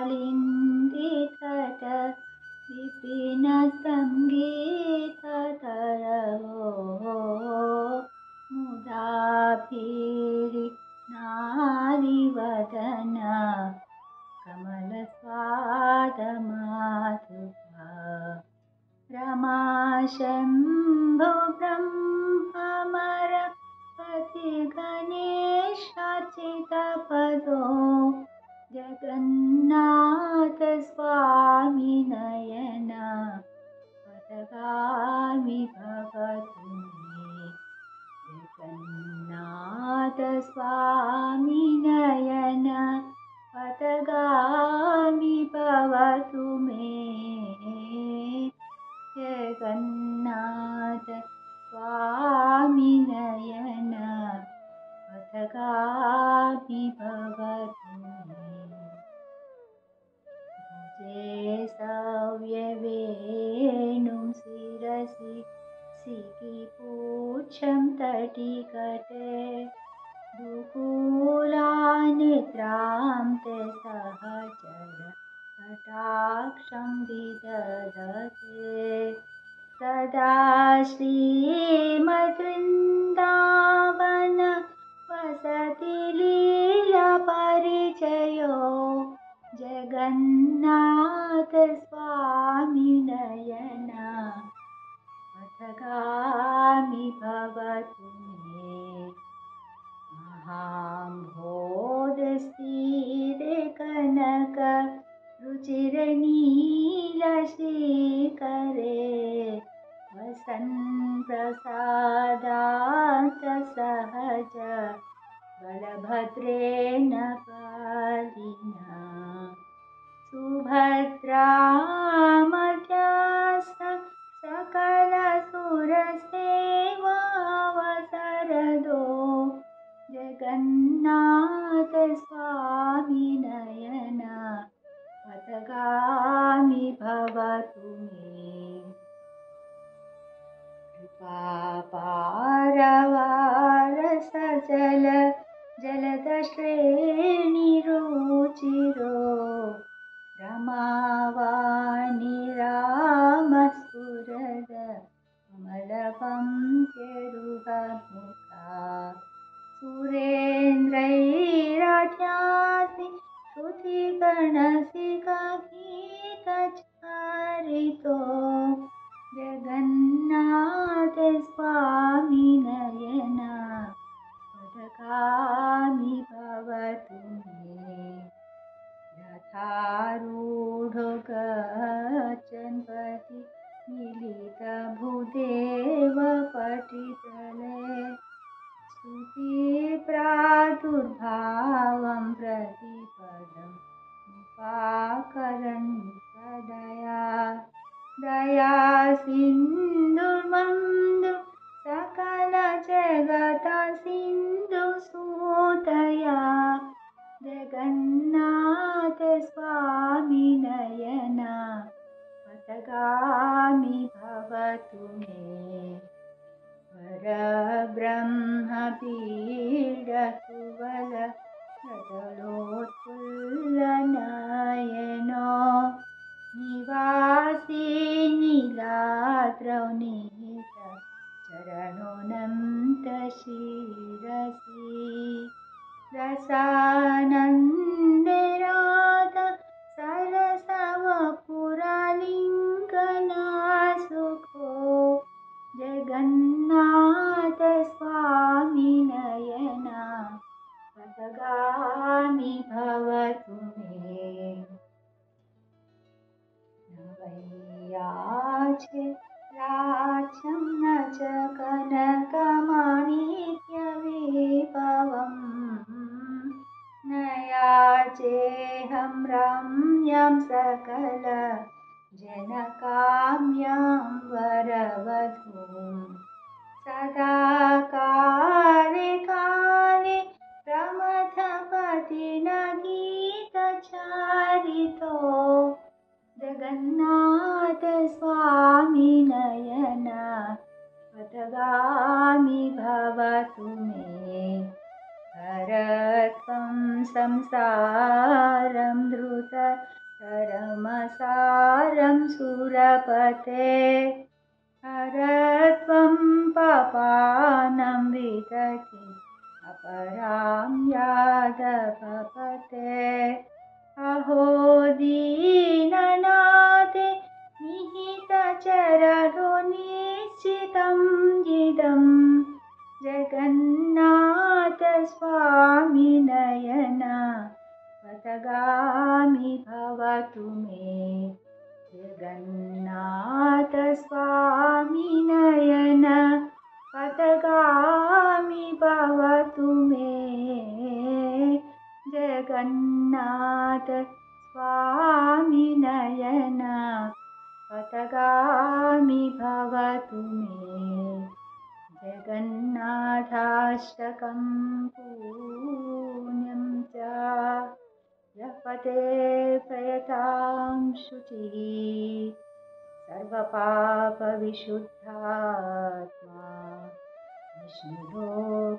कालिन्दीतट विपिनसङ्गीततरवो मुदाभिरि नारीवदन कमलस्वादमाधुका रमाशम्भो ब्रह्ममर पति गणेशार्चितपदो जगन्नाथ स्वामी नयन पथगामी भवतु मे जगन्नाथ स्वामी नयन पथगामी भवतु मे जगन्नाथ स्वामी नयन पथगामी भवतु मे भुजे सव्यवेणुं शिरसि सिकिपूच्छं तटिकटे दुकूलानेत्रां ते सहचर कटाक्षं विदधते सदा श्रीमद्वृन्दावन वसति लीलापरिचयो जगन्नाथ स्वामी नयन पथगामी भवतु मे महाम्भोधस्थिरे कनक रुचिरनीलशिखरे वसन् प्रसादात् सहज बलभद्रेण पालिना सुभद्रा मध्यस्थ सकलसुरसेवावसरदो जगन्नाथ स्वामी नयन पथगामी भवतु मे कृपापारवार सजल जलदश्रेणिरुचिरो रमावाणि रामस्फुरद कमलपङ्क्तिरुहमुखा सुरेन्द्रैराध्यासि श्रुतिगणसिकगीतचारितो जगन्नाथ स्वामी नयन पथगामी भवतु मे रथारूढो गच्छन्पति मिलितभूदेव पटितले स्तुतिप्रादुर्भावं प्रतिपदं उपाकरन् सदया दया सिन्धुर्मन्दु सकलजगता सिन्धुसूतया जगन्नाथ स्वामी नयन पथगामी भवतु मे परब्रह्मपीडकुवल सदलोत्फुल्लनयनो निवासी नीलाद्रौ निहित चरणोऽनन्त शिरसि रसानन्दे राधा सरसवपुरालिङ्गना सुखो जगन्नाथ स्वामी नयन पथगामी भवतु मे नवैयाचे राज्यं न च कनकमाणिक्यविभवम् न याचेऽहं रम्यं सकल जनकाम्यां वरवधूं सदा काले काले प्रमथपतिन गीतचारितो जगन्नाथ स्वामी नयन पथगामी भवतु मे हरत्वं संसारं धृत धर्मसारं सुरपते हरत्वं पापानं विदधिं अपरां यादवपते अहो दीननाथे निहितचरणो निश्चितं इदं जगन्नाथ स्वामी नयन पथगामी भवतु मे जगन्नाथ स्वामी नयन पथगामी भवतु मे जगन्नाथ स्वामी नयन पथगामी भवतु मे जगन्नाथाष्टकं पुण्यं च जपते प्रयतां शुचिः सर्वपापविशुद्धात्मा विष्णुलोकैकनाथः